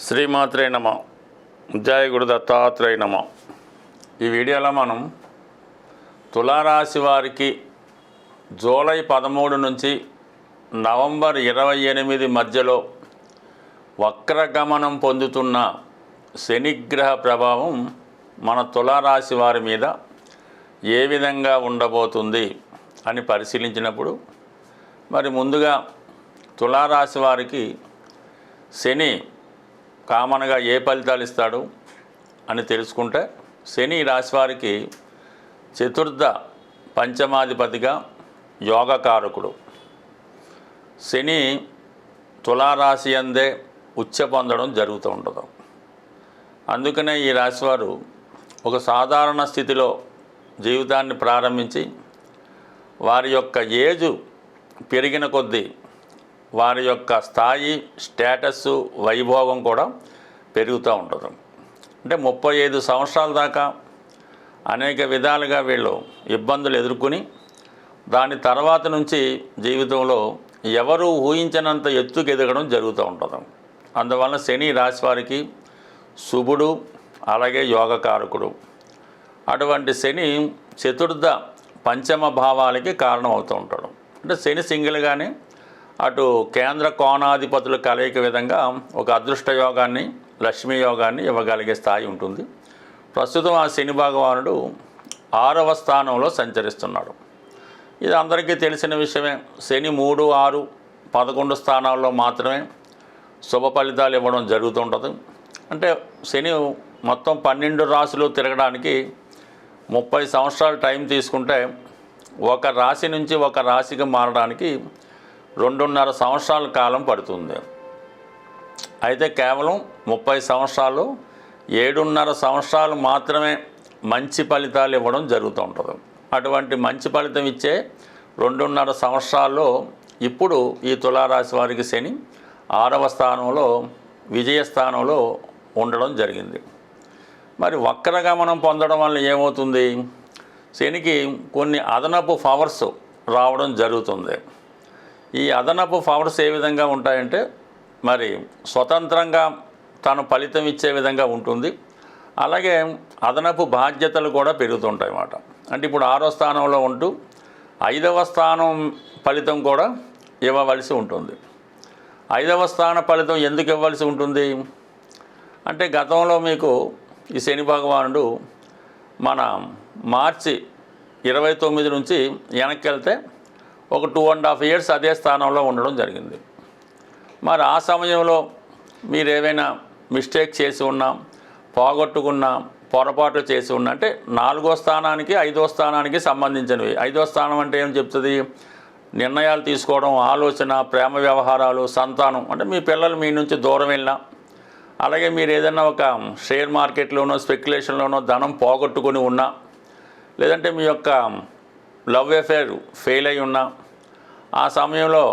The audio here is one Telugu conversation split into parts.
శ్రీమాత్రే నమ. జయ గురు దత్తాత్రేయ నమ. ఈ వీడియోలో మనం తులారాశి వారికి జూలై 13 నుంచి నవంబర్ 28 మధ్యలో వక్రగమనం పొందుతున్న శనిగ్రహ ప్రభావం మన తులారాశి వారి మీద ఏ విధంగా ఉండబోతుంది అని పరిశీలించినప్పుడు, మరి ముందుగా తులారాశి వారికి శని కామన్గా ఏ ఫలితాలు ఇస్తాడు అని తెలుసుకుంటే, శని రాశి వారికి చతుర్థ పంచమాధిపతిగా యోగకారకుడు. శని తులారాశి అందే ఉచ్చ పొందడం జరుగుతూ ఉంటుంది. అందుకనే ఈ రాశివారు ఒక సాధారణ స్థితిలో జీవితాన్ని ప్రారంభించి వారి యొక్క ఏజు పెరిగిన కొద్దీ వారి యొక్క స్థాయి, స్టేటస్సు, వైభోగం కూడా పెరుగుతూ ఉంటుంది. అంటే 35 సంవత్సరాల దాకా అనేక విధాలుగా వీళ్ళు ఇబ్బందులు ఎదుర్కొని దాని తర్వాత నుంచి జీవితంలో ఎవరు ఊహించినంత ఎత్తుకు ఎదగడం జరుగుతూ ఉంటుంది. అందువల్ల శని రాశి వారికి శుభుడు, అలాగే యోగకారకుడు. అటువంటి శని చతుర్థ పంచమ భావాలకి కారణమవుతూ ఉంటాడు. అంటే శని సింగిల్గానే అటు కేంద్ర కోణాధిపతుల కలయిక విధంగా ఒక అదృష్ట యోగాన్ని, లక్ష్మీ యోగాన్ని ఇవ్వగలిగే స్థాయి ఉంటుంది. ప్రస్తుతం ఆ శని భగవానుడు 6వ స్థానంలో సంచరిస్తున్నాడు. ఇది అందరికీ తెలిసిన విషయమే. శని 3, 6, 11 స్థానాల్లో మాత్రమే శుభ ఫలితాలు ఇవ్వడం జరుగుతుంటుంది. అంటే శని మొత్తం 12 రాశులు తిరగడానికి 30 సంవత్సరాలు టైం తీసుకుంటే, ఒక రాశి నుంచి ఒక రాశికి మారడానికి 2.5 సంవత్సరాల కాలం పడుతుంది. అయితే కేవలం 30 సంవత్సరాలు, 7.5 సంవత్సరాలు మాత్రమే మంచి ఫలితాలు ఇవ్వడం జరుగుతూ ఉంటుంది. అటువంటి మంచి ఫలితం ఇచ్చే 2.5 సంవత్సరాల్లో ఇప్పుడు ఈ తులారాశి వారికి శని 6వ స్థానంలో, విజయస్థానంలో ఉండడం జరిగింది. మరి వక్రగమనం పొందడం వల్ల ఏమవుతుంది? శనికి కొన్ని అదనపు పవర్స్ రావడం జరుగుతుంది. ఈ అదనపు పవర్స్ ఏ విధంగా ఉంటాయంటే, మరి స్వతంత్రంగా తను ఫలితం ఇచ్చే విధంగా ఉంటుంది. అలాగే అదనపు బాధ్యతలు కూడా పెరుగుతుంటాయి అన్నమాట. అంటే ఇప్పుడు 6వ స్థానంలో ఉంటూ 5వ స్థానం ఫలితం కూడా ఇవ్వవలసి ఉంటుంది. 5వ స్థాన ఫలితం ఎందుకు ఇవ్వవలసి ఉంటుంది అంటే, గతంలో మీకు ఈ శని భగవానుడు మన మార్చి 29 నుంచి వెనక్కి వెళ్తే ఒక 2.5 years అదే స్థానంలో ఉండడం జరిగింది. మరి ఆ సమయంలో మీరు ఏవైనా మిస్టేక్ చేసి ఉన్నా, పోగొట్టుకున్నా, పొరపాట్లు చేసి ఉన్నా, అంటే 4వ స్థానానికి 5వ స్థానానికి సంబంధించినవి. 5వ స్థానం అంటే ఏం చెప్తుంది? నిర్ణయాలు తీసుకోవడం, ఆలోచన, ప్రేమ వ్యవహారాలు, సంతానం. అంటే మీ పిల్లలు మీ నుంచి దూరం వెళ్ళినా, అలాగే మీరు ఏదైనా ఒక షేర్ మార్కెట్లోనో, స్పెక్యులేషన్లోనో ధనం పోగొట్టుకొని ఉన్నా, లేదంటే మీ యొక్క లవ్ అఫేర్ ఫెయిల్ అయి ఉన్నా, ఆ సమయంలో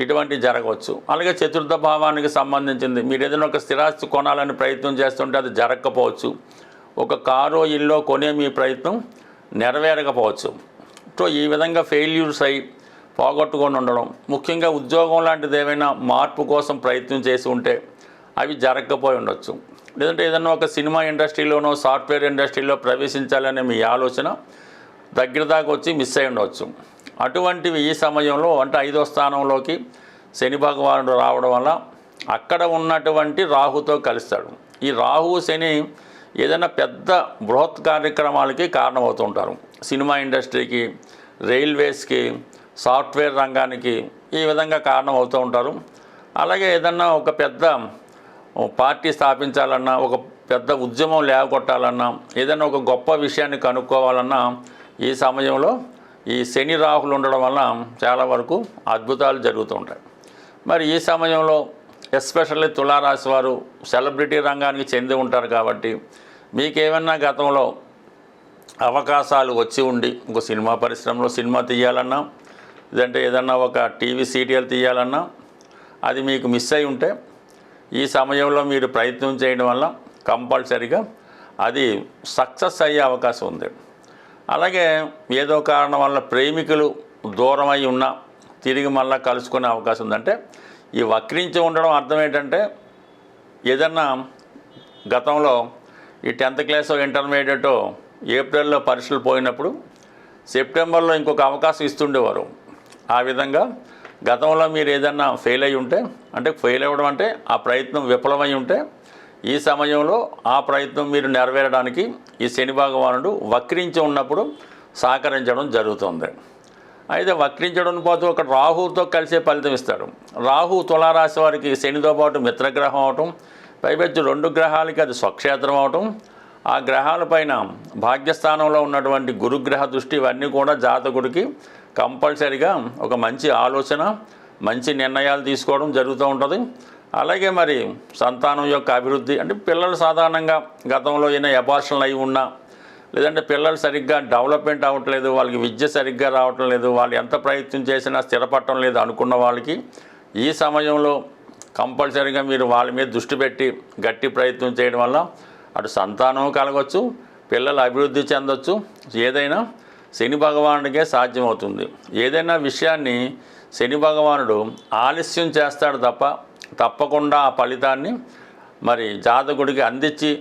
ఇటువంటి జరగవచ్చు. అలాగే చతుర్థ భావానికి సంబంధించింది, మీరు ఏదైనా ఒక స్థిరాస్తి కొనాలని ప్రయత్నం చేస్తుంటే అది జరగకపోవచ్చు. ఒక కారో, ఇల్లో కొనే మీ ప్రయత్నం నెరవేరకపోవచ్చు. సో ఈ విధంగా ఫెయిల్యూర్స్ అయి పోగొట్టుకొని ఉండడం, ముఖ్యంగా ఉద్యోగం లాంటిది ఏమైనా మార్పు కోసం ప్రయత్నం చేసి ఉంటే అవి జరగకపోయి ఉండొచ్చు. లేదంటే ఏదైనా ఒక సినిమా ఇండస్ట్రీలోనో, సాఫ్ట్వేర్ ఇండస్ట్రీలో ప్రవేశించాలనే మీ ఆలోచన దగ్గర దాకా వచ్చి మిస్ అయి ఉండవచ్చు. అటువంటివి ఈ సమయంలో, అంటే 5వ స్థానంలోకి శని భగవానుడు రావడం వల్ల అక్కడ ఉన్నటువంటి రాహుతో కలుస్తాడు. ఈ రాహు, శని ఏదైనా పెద్ద బృహత్ కార్యక్రమాలకి కారణమవుతుంటారు. సినిమా ఇండస్ట్రీకి, రైల్వేస్కి, సాఫ్ట్వేర్ రంగానికి ఈ విధంగా కారణమవుతూ ఉంటారు. అలాగే ఏదన్నా ఒక పెద్ద పార్టీ స్థాపించాలన్నా, ఒక పెద్ద ఉద్యమం లేకొట్టాలన్నా, ఏదైనా ఒక గొప్ప విషయాన్ని కనుక్కోవాలన్నా ఈ సమయంలో ఈ శని రాహులు ఉండడం వల్ల చాలా వరకు అద్భుతాలు జరుగుతూ ఉంటాయి. మరి ఈ సమయంలో ఎస్పెషల్లీ తులారాశి వారు సెలబ్రిటీ రంగానికి చెంది ఉంటారు కాబట్టి, మీకేమన్నా గతంలో అవకాశాలు వచ్చి ఉండి ఒక సినిమా పరిశ్రమలో సినిమా తీయాలన్నా, లేదంటే ఏదన్నా ఒక టీవీ సీరియల్ తీయాలన్నా అది మీకు మిస్ అయి ఉంటే, ఈ సమయంలో మీరు ప్రయత్నం చేయడం వల్ల కంపల్సరీగా అది సక్సెస్ అయ్యే అవకాశం ఉంది. అలాగే ఏదో కారణం వల్ల ప్రేమికులు దూరం అయి ఉన్నా, తిరిగి మళ్ళీ కలుసుకునే అవకాశం ఉంది. అంటే ఈ వక్రించి ఉండడం అర్థం ఏంటంటే ఏదన్నా గతంలో ఈ 10th క్లాస్ ఇంటర్మీడియట్ ఏప్రిల్లో పరీక్షలు పోయినప్పుడు సెప్టెంబర్లో ఇంకొక అవకాశం ఇస్తుండేవారు. ఆ విధంగా గతంలో మీరు ఏదన్నా ఫెయిల్ అయి ఉంటే, అంటే ఫెయిల్ అవ్వడం అంటే ఆ ప్రయత్నం విఫలమై ఉంటే, ఈ సమయంలో ఆ ప్రయత్నం మీరు నెరవేరడానికి ఈ శని భగవానుడు వక్రించి ఉన్నప్పుడు సహకరించడం జరుగుతుంది. అయితే వక్రించడం పోతూ ఒక రాహుతో కలిసే ఫలితం ఇస్తాడు. రాహు తులారాశి వారికి శనితో పాటు మిత్రగ్రహం అవటం, పైపెచ్చు 2 గ్రహాలకి అది స్వక్షేత్రం అవటం, ఆ గ్రహాలపైన భాగ్యస్థానంలో ఉన్నటువంటి గురుగ్రహ దృష్టి ఇవన్నీ కూడా జాతకుడికి కంపల్సరిగా ఒక మంచి ఆలోచన, మంచి నిర్ణయాలు తీసుకోవడం జరుగుతూ ఉంటుంది. అలాగే మరి సంతానం యొక్క అభివృద్ధి, అంటే పిల్లలు సాధారణంగా గతంలో ఏమైనా అబార్షన్లు అయి ఉన్నా, లేదంటే పిల్లలు సరిగ్గా డెవలప్మెంట్ అవ్వట్లేదు, వాళ్ళకి విద్య సరిగ్గా రావటం లేదు, వాళ్ళు ఎంత ప్రయత్నం చేసినా స్థిరపడటం లేదు అనుకున్న వాళ్ళకి ఈ సమయంలో కంపల్సరీగా మీరు వాళ్ళ మీద దృష్టి పెట్టి గట్టి ప్రయత్నం చేయడం వల్ల అటు సంతానం కలగవచ్చు, పిల్లలు అభివృద్ధి చెందొచ్చు. ఏదైనా శని భగవానుడికే సాధ్యమవుతుంది. ఏదైనా విషయాన్ని శని భగవానుడు ఆలస్యం చేస్తాడు తప్పకుండా ఆ ఫలితాన్ని మరి జాతకుడికి అందించి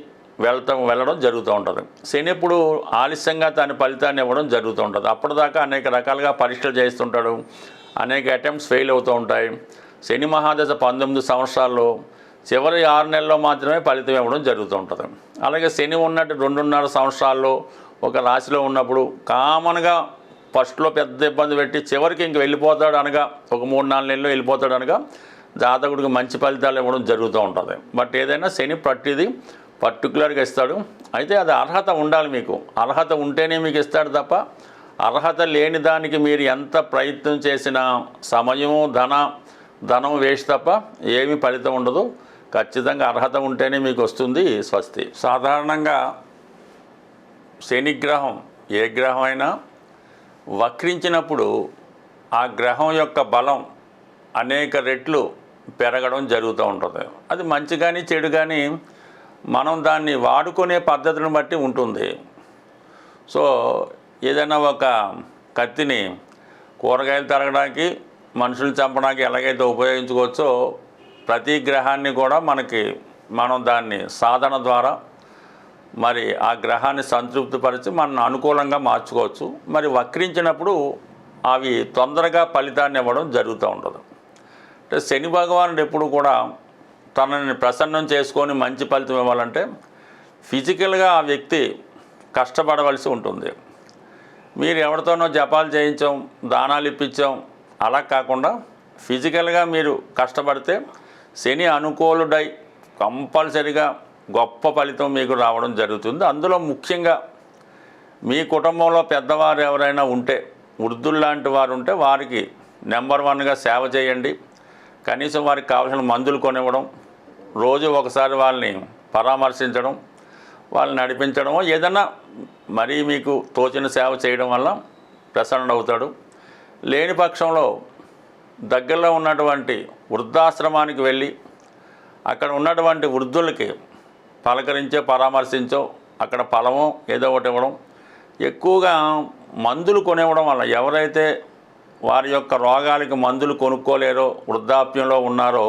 వెళ్ళడం జరుగుతూ ఉంటుంది. శని ఎప్పుడు ఆలస్యంగా తన ఫలితాన్ని ఇవ్వడం జరుగుతూ ఉంటుంది. అప్పటిదాకా అనేక రకాలుగా పరీక్షలు చేస్తుంటాడు, అనేక అటెంప్ట్స్ ఫెయిల్ అవుతూ ఉంటాయి. శని మహాదశ 19 సంవత్సరాల్లో చివరి 6 నెలల్లో మాత్రమే ఫలితం ఇవ్వడం జరుగుతూ ఉంటుంది. అలాగే శని ఉన్నట్టు 2.5 సంవత్సరాల్లో ఒక రాశిలో ఉన్నప్పుడు కామన్గా ఫస్ట్లో పెద్ద ఇబ్బంది పెట్టి చివరికి ఇంక వెళ్ళిపోతాడు అనగా ఒక 3-4 నెలల్లో వెళ్ళిపోతాడు అనగా జాతకుడికి మంచి ఫలితాలు ఇవ్వడం జరుగుతూ ఉంటుంది. బట్ ఏదైనా శని ప్రతిదీ పర్టికులర్గా ఇస్తాడు. అయితే అది అర్హత ఉండాలి. మీకు అర్హత ఉంటేనే మీకు ఇస్తాడు తప్ప అర్హత లేని దానికి మీరు ఎంత ప్రయత్నం చేసినా సమయము ధనం వేస్ట్ తప్ప ఏమీ ఫలితం ఉండదు. ఖచ్చితంగా అర్హత ఉంటేనే మీకు వస్తుంది. స్వస్తి. సాధారణంగా శనిగ్రహం ఏ గ్రహం అయినా వక్రించినప్పుడు ఆ గ్రహం యొక్క బలం అనేక రెట్లు పెరగడం జరుగుతూ ఉంటుంది. అది మంచి కానీ చెడు కానీ మనం దాన్ని వాడుకునే పద్ధతిని బట్టి ఉంటుంది. సో ఏదైనా ఒక కత్తిని కూరగాయలు తరగడానికి, మనుషులు చంపడానికి ఎలాగైతే ఉపయోగించుకోవచ్చో ప్రతి గ్రహాన్ని కూడా మనం దాన్ని సాధన ద్వారా మరి ఆ గ్రహాన్ని సంతృప్తిపరిచి మనం అనుకూలంగా మార్చుకోవచ్చు. మరి వక్రించినప్పుడు అవి తొందరగా ఫలితాన్ని ఇవ్వడం జరుగుతూ ఉంటుంది. అంటే శని భగవానుడు ఎప్పుడు కూడా తనని ప్రసన్నం చేసుకొని మంచి ఫలితం ఇవ్వాలంటే ఫిజికల్గా ఆ వ్యక్తి కష్టపడవలసి ఉంటుంది. మీరు ఎవరితోనో జపాలు చేయించాం, దానాలు ఇప్పించాం, అలా కాకుండా ఫిజికల్గా మీరు కష్టపడితే శని అనుకూలుడై కంపల్సరిగా గొప్ప ఫలితం మీకు రావడం జరుగుతుంది. అందులో ముఖ్యంగా మీ కుటుంబంలో పెద్దవారు ఎవరైనా ఉంటే, వృద్ధుల్లాంటి వారు ఉంటే వారికి నెంబర్ 1గా సేవ చేయండి. కనీసం వారికి కావాల్సిన మందులు కొనివ్వడం, రోజు ఒకసారి వాళ్ళని పరామర్శించడం, వాళ్ళని నడిపించడం, ఏదైనా మరీ మీకు తోచిన సేవ చేయడం వల్ల ప్రసన్నుడవుతాడు. లేని పక్షంలో దగ్గరలో ఉన్నటువంటి వృద్ధాశ్రమానికి వెళ్ళి అక్కడ ఉన్నటువంటి వృద్ధులకి పరామర్శించో అక్కడ ఫలమో ఏదో ఒకటి ఇవ్వడం. ఎక్కువగా మందులు కొనివ్వడం వల్ల ఎవరైతే వారి యొక్క రోగాలకి మందులు కొనుక్కోలేరో, వృద్ధాప్యంలో ఉన్నారో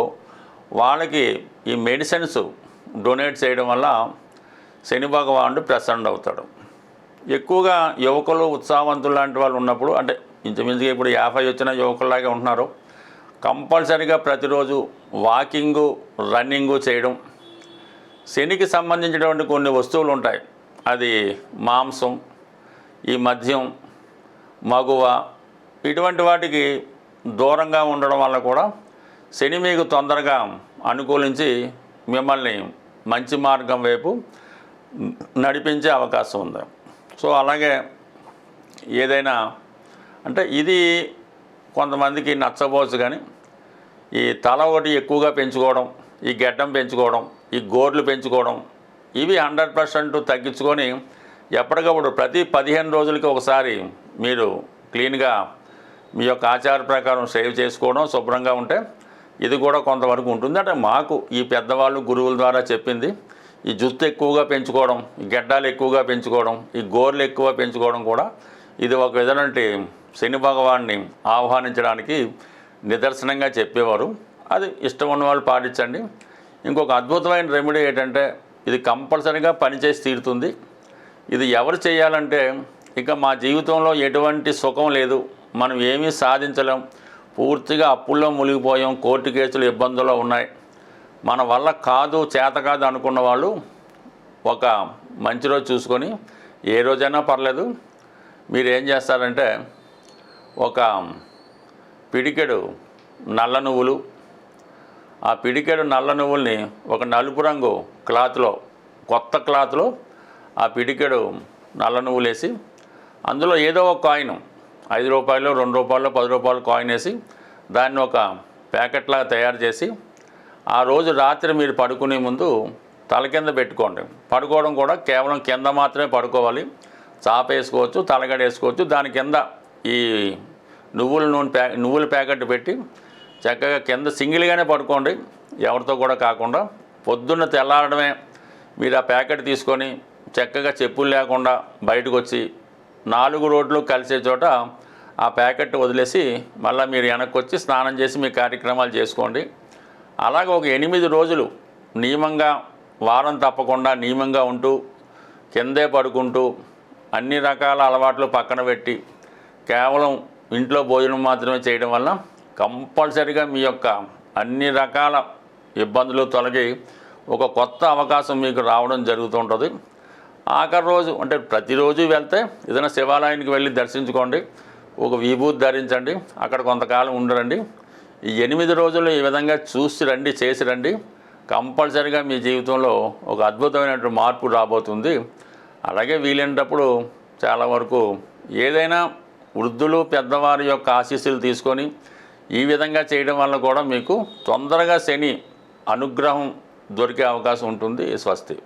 వాళ్ళకి ఈ మెడిసిన్స్ డొనేట్ చేయడం వల్ల శని భగవానుడు ప్రసన్నుడవుతాడు. ఎక్కువగా యువకులు, ఉత్సాహవంతులు లాంటి వాళ్ళు ఉన్నప్పుడు, అంటే ఇంచుమించుగా ఇప్పుడు 50 వచ్చిన యువకుల్లాగే ఉంటున్నారు, కంపల్సరీగా ప్రతిరోజు వాకింగు, రన్నింగు చేయడం. శనికి సంబంధించినటువంటి కొన్ని వస్తువులు ఉంటాయి, అది మాంసం, ఈ మద్యం, మగువ, ఇటువంటి వాటికి దూరంగా ఉండడం వల్ల కూడా శని మీకు తొందరగా అనుకూలించి మిమ్మల్ని మంచి మార్గం వైపు నడిపించే అవకాశం ఉంది. సో అలాగే ఏదైనా అంటే ఇది కొంతమందికి నచ్చబోచ్చు, కానీ ఈ తల ఒకటి ఎక్కువగా పెంచుకోవడం, ఈ గెడ్డం పెంచుకోవడం, ఈ గోర్లు పెంచుకోవడం, ఇవి 100% తగ్గించుకొని ఎప్పటికప్పుడు ప్రతి 15 రోజులకి ఒకసారి మీరు క్లీన్గా మీ యొక్క ఆచార ప్రకారం సేవ్ చేసుకోవడం, శుభ్రంగా ఉంటే ఇది కూడా కొంతవరకు ఉంటుంది. అంటే మాకు ఈ పెద్దవాళ్ళు, గురువుల ద్వారా చెప్పింది, ఈ జుత్తు ఎక్కువగా పెంచుకోవడం, ఈ గెడ్డాలు ఎక్కువగా పెంచుకోవడం, ఈ గోర్లు ఎక్కువ పెంచుకోవడం కూడా ఇది ఒక విధమైన శని భగవాన్ని ఆహ్వానించడానికి నిదర్శనంగా చెప్పేవారు. అది ఇష్టం ఉన్న వాళ్ళు పాటించండి. ఇంకొక అద్భుతమైన రెమెడీ ఏంటంటే ఇది కంపల్సరీగా పనిచేసి తీరుతుంది. ఇది ఎవరు చేయాలంటే ఇక మా జీవితంలో ఎటువంటి సుఖం లేదు, మనం ఏమీ సాధించలేం, పూర్తిగా అప్పుల్లో మునిగిపోయాం, కోర్టు కేసులు ఇబ్బందుల్లో ఉన్నాయి, మన వల్ల కాదు చేత కాదు అనుకున్న వాళ్ళు ఒక మంచి రోజు చూసుకొని ఏ రోజైనా పర్లేదు మీరు ఏం చేస్తారంటే ఒక పిడికెడు నల్ల నువ్వులు, ఆ పిడికెడు నల్ల నువ్వుల్ని ఒక నలుపు రంగు క్లాత్లో, కొత్త క్లాత్లో ఆ పిడికెడు నల్ల నువ్వులు వేసి అందులో ఏదో ఒక కాయిన్, 5 రూపాయలు, 2 రూపాయలు, 10 రూపాయలు కాయిన్ వేసి దాన్ని ఒక ప్యాకెట్లాగా తయారు చేసి ఆ రోజు రాత్రి మీరు పడుకునే ముందు తల కింద పెట్టుకోండి. పడుకోవడం కూడా కేవలం కింద మాత్రమే పడుకోవాలి. చాప వేసుకోవచ్చు, తలగడ వేసుకోవచ్చు. దాని కింద ఈ నువ్వుల ప్యాకెట్ పెట్టి చక్కగా కింద సింగిల్గానే పడుకోండి, ఎవరితో కూడా కాకుండా. పొద్దున్న తెల్లారడమే మీరు ఆ ప్యాకెట్ తీసుకొని చక్కగా చెప్పులు లేకుండా బయటకు వచ్చి 4 రోడ్లు కలిసే చోట ఆ ప్యాకెట్ వదిలేసి మళ్ళీ మీరు వెనక్కి వచ్చి స్నానం చేసి మీ కార్యక్రమాలు చేసుకోండి. అలాగే ఒక 8 రోజులు నియమంగా, వారం తప్పకుండా నియమంగా ఉంటూ కిందే పడుకుంటూ అన్ని రకాల అలవాట్లు పక్కన పెట్టి కేవలం ఇంట్లో భోజనం మాత్రమే చేయడం వల్ల కంపల్సరీగా మీ యొక్క అన్ని రకాల ఇబ్బందులు తొలగి ఒక కొత్త అవకాశం మీకు రావడం జరుగుతుంటుంది. ఆఖరి రోజు అంటే ప్రతిరోజు వెళ్తే ఏదైనా శివాలయానికి వెళ్ళి దర్శించుకోండి, ఒక విభూతి ధరించండి, అక్కడ కొంతకాలం ఉండరండి. ఈ 8 రోజులు ఈ విధంగా చూసి రండి, చేసి రండి. కంపల్సరీగా మీ జీవితంలో ఒక అద్భుతమైనటువంటి మార్పు రాబోతుంది. అలాగే వీలైనప్పుడు చాలా వరకు ఏదైనా వృద్ధులు పెద్దవారి యొక్క ఆశీస్సులు తీసుకొని ఈ విధంగా చేయడం వల్ల కూడా మీకు తొందరగా శని అనుగ్రహం దొరికే అవకాశం ఉంటుంది. స్వస్తి.